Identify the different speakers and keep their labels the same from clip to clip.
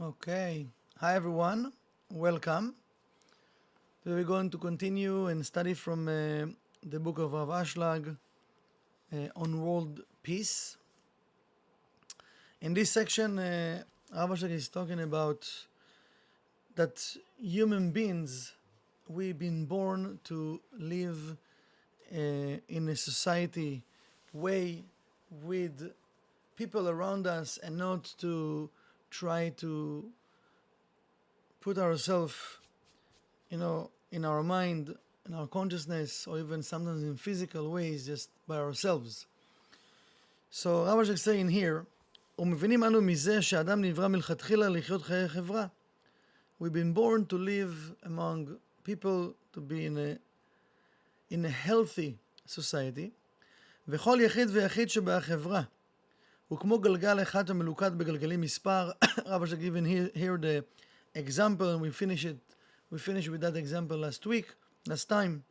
Speaker 1: Okay. Hi, everyone. Welcome. Today we're going to continue and study from the book of Rav Ashlag on world peace. In this section, Rav Ashlag is talking about that human beings, we've been born to live in a society way with people around us and not to try to put ourselves in our mind, in our consciousness, or even sometimes in physical ways, just by ourselves. So רב אשק saying here, ומבינים אנו מזה שאדם נברא מלכתחילה לחיות חיי חברה. We've been born to live among people, to be in a healthy society. וכל יחיד ויחיד שבחברה הוא כמו גלגל אחד המלוכד בגלגלים מספר. רב אשק given here the example, and we finished with that example last time,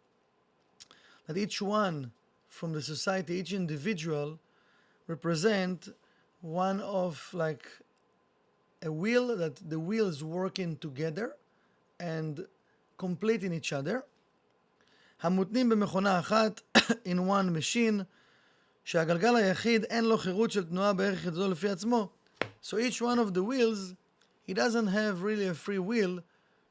Speaker 1: that each one from the society, each individual represent one of like a wheel, that the wheels working together and completing each other. המותנים במכונה אחת, in one machine, שהגלגל היחיד אין לו חירות של תנועה בערך ידו לפי עצמו. So each one of the wheels, he doesn't have really a free will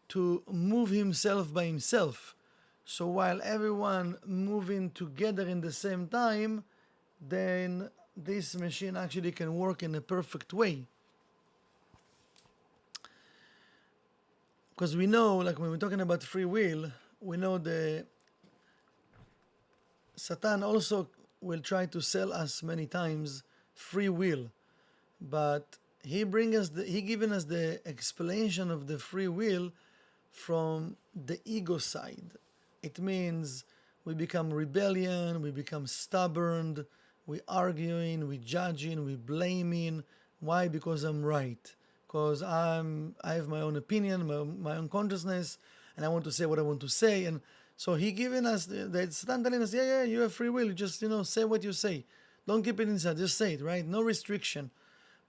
Speaker 1: to move himself by himself. So while everyone moving together in the same time, then this machine actually can work in a perfect way. Because we know, like when we're talking about free will, we know the Satan also will try to sell us many times free will, but he given us the explanation of the free will from the ego side. It means we become rebellion, we become stubborn, we arguing, we judging, we blaming. Why? Because I'm right. Because I have my own opinion, my own consciousness, and I want to say what I want to say. And so he giving us the Satan telling us, yeah, you have free will. You just say what you say. Don't keep it inside. Just say it, right? No restriction.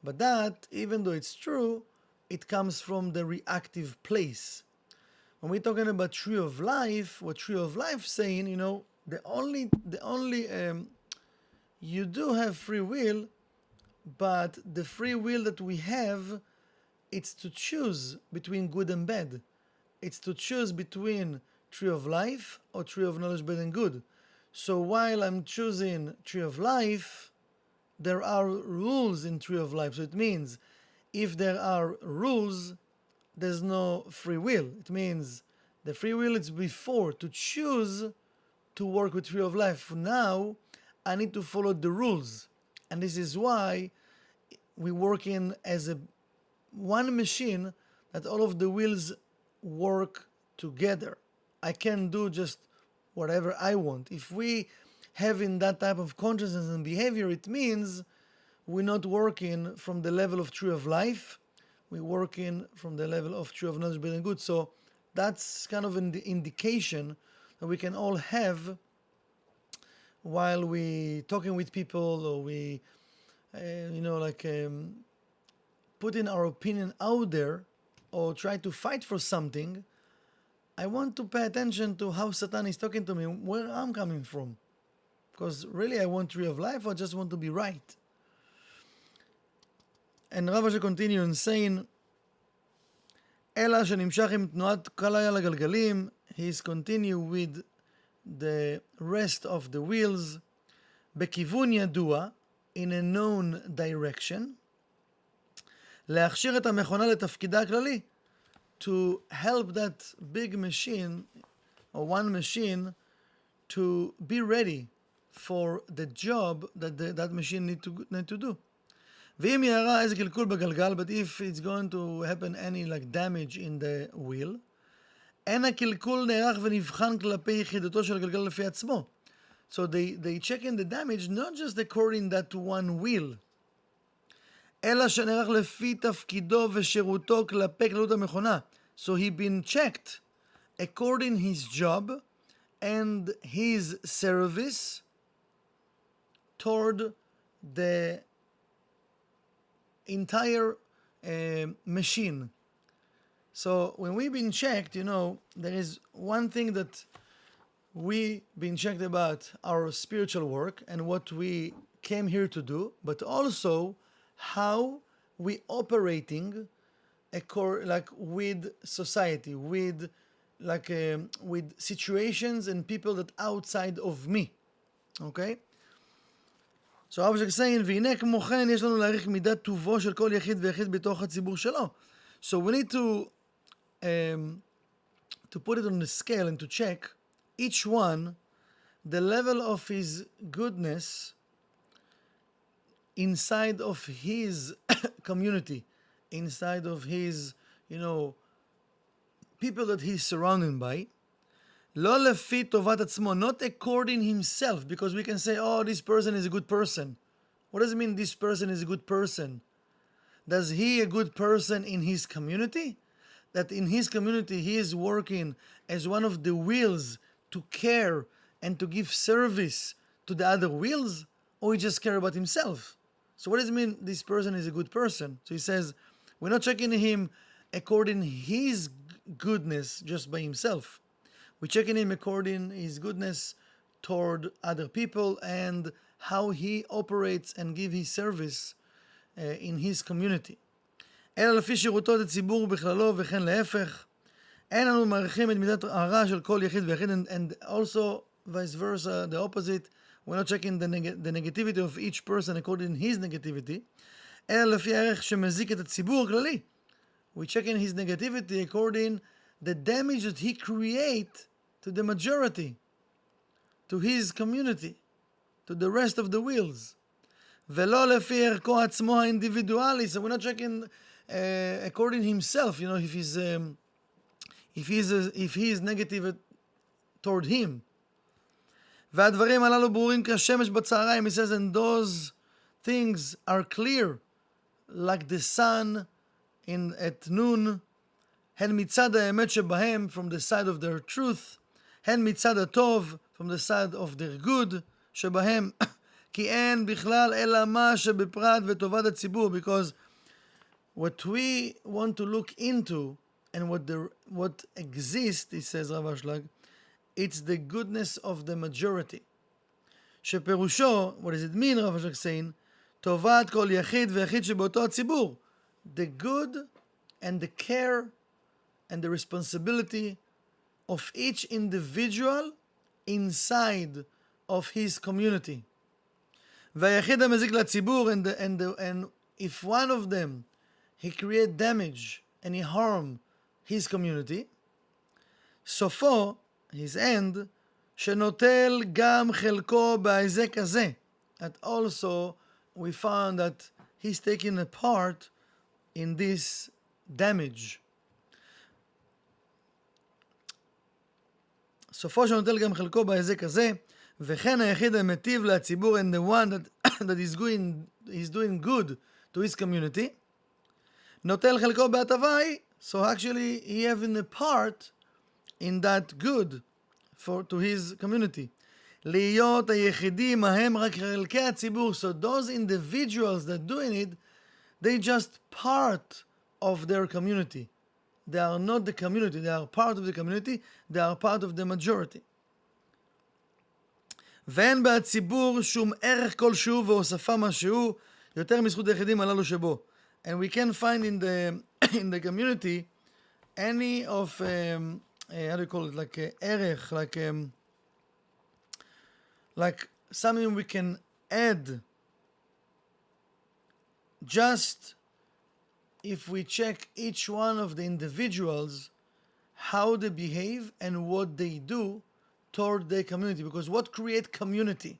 Speaker 1: But that, even though it's true, it comes from the reactive place. When we're talking about tree of life, what tree of life saying, the only you do have free will, but the free will that we have, it's to choose between good and bad. It's to choose between tree of life or tree of knowledge, bad and good. So while I'm choosing tree of life, there are rules in tree of life. So it means if there are rules, there's no free will. It means the free will is before to choose to work with tree of life. Now I need to follow the rules. And this is why we work in as one machine, that all of the wheels work together. I can do just whatever I want. If we having that type of consciousness and behavior, it means we're not working from the level of tree of life. We're working from the level of tree of knowledge, bad and good. So that's kind of an indication that we can all have while we talking with people, or we, putting our opinion out there, or try to fight for something. I want to pay attention to how Satan is talking to me, where I'm coming from. Because really I want tree of life, or just want to be right. And Rav Asher continue in saying, אלא שנמשך עם תנועת קלה על הגלגלים, he's continue with the rest of the wheels, בכיוון ידוע, in a known direction, להכשיר את המכונה לתפקידה הכללי, to help that big machine, or one machine, to be ready for the job that that machine need to do. ואם יערה איזה קלקול בגלגל, but if it's going to happen any like damage in the wheel, אין הקלקול נערך ונבחן כלפי יחידתו של הגלגל לפי עצמו. So they check in the damage not just according that to one wheel, אלא שנערך לפי תפקידו ושירותו כלפי כללות המכונה. So he been checked according his job and his service toward the entire machine. So when we've been checked, there is one thing that we been checked about our spiritual work and what we came here to do, but also how we operating like with society, with with situations and people that outside of me. Okay? So I was just saying, והנה כמו כן יש לנו להעריך מידת טובו של כל יחיד ויחיד בתוך הציבור שלו. So we need to put it on the scale and to check each one the level of his goodness inside of his community, inside of his, people that he's surrounded by. לא לפי טובת עצמו, not according himself, because we can say, oh, this person is a good person. What does it mean this person is a good person? Does he a good person in his community? That in his community he is working as one of the wheels to care and to give service to the other wheels? Or he just care about himself? So what does it mean this person is a good person? So he says, we're not checking him according his goodness just by himself. We're checking him according his goodness toward other people and how he operates and give his service in his community. אלא לפי שירותו לציבור בכללו וכן להפך. אין אנו מעריכים את מידת הרע של כל יחיד ויחיד, and also vice versa, the opposite. We're not checking the negativity of each person according to his negativity. אלא לפי הערך שמזיק את הציבור הכללי. We're checking his negativity according the damage that he create to the majority, to his community, to the rest of the wheels. ולא לפי ערכו עצמו האינדיבידואלי. So we're not checking according himself, if he is negative toward him. והדברים הללו ברורים כשמש בצהריים. He says, and those things are clear like the sun at noon. הן מצד האמת שבהם, from the side of their truth. הן מצד הטוב, from the side of their good שבהם. כי אין בכלל אלא מה שבפרט וטובת הציבור, because what we want to look into and what exists, he says Rav Ashlag, it's the goodness of the majority. שפירושו, what does it mean, Rav Ashlag saying? טובת כל יחיד ויחיד שבאותו הציבור. The good and the care and the responsibility of each individual inside of his community. והיחיד המזיק לציבור, and if one of them he create damage and he harm his community, סופו, his end, שנוטל גם חלקו בהיזק הזה. That also we found that he's taking a part in this damage. סופו שנוטל גם חלקו בהיזק הזה, וכן היחיד המטיב לציבור, and the one that is doing good to his community, נוטל חלקו בהטבה היא, so actually he having a part in that good to his community. להיות היחידים ההם רק חלקי הציבור, so those individuals that doing it, they just part of their community. They are not the community, they are part of the community, they are part of the majority. ואין בציבור שום ערך כלשהו והוספה משהו יותר מזכות היחידים הללו שבו. And we can find in the community any of how do you call it, like ערך, like something we can add just if we check each one of the individuals how they behave and what they do toward their community. Because what create community,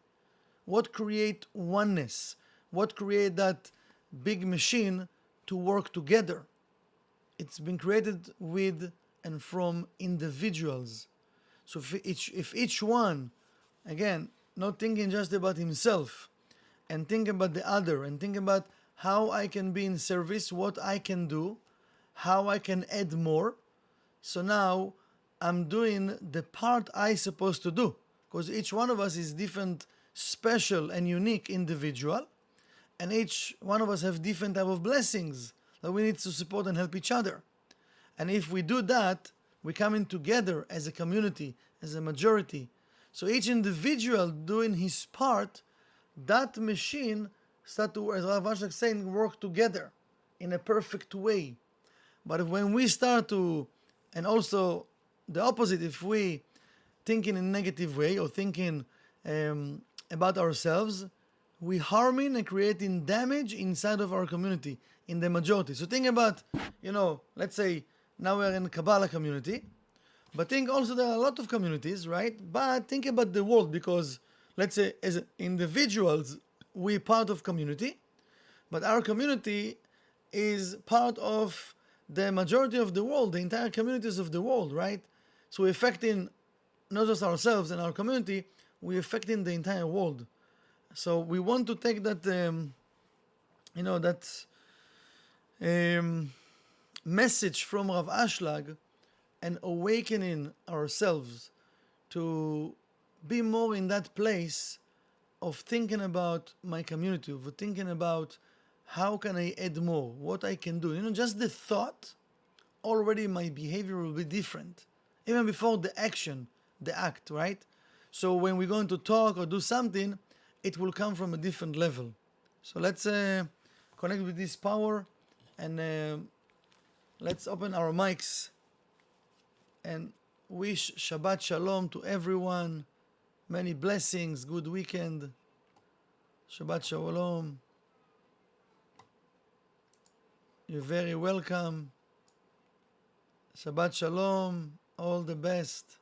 Speaker 1: what create oneness, what create that big machine to work together, it's been created with and from individuals. So if each one, again, not thinking just about himself and think about the other and think about how I can be in service, what I can do, how I can add more. So now I'm doing the part I supposed to do, because each one of us is different, special and unique individual, and each one of us have different type of blessings that we need to support and help each other. And if we do that, we come in together as a community, as a majority. So each individual doing his part, that machine start to, as Rav Ashlag saying, work together in a perfect way. But when we start to, and also the opposite, if we think in a negative way or thinking about ourselves, we harming and creating damage inside of our community, in the majority. So think about, let's say now we're in Kabbalah community, but think also there are a lot of communities, right? But think about the world, because let's say as individuals, we're part of community, but our community is part of the majority of the world, the entire communities of the world, right? So we're affecting not just ourselves and our community, we're affecting the entire world. So we want to take that, message from Rav Ashlag and awakening ourselves to be more in that place of thinking about my community, of thinking about how can I add more, what I can do. Just the thought, already my behavior will be different. Even before the action, the act, right? So when we're going to talk or do something, it will come from a different level. So let's connect with this power and let's open our mics and wish Shabbat Shalom to everyone. Many blessings, good weekend. Shabbat Shalom. You're very welcome. Shabbat Shalom. All the best.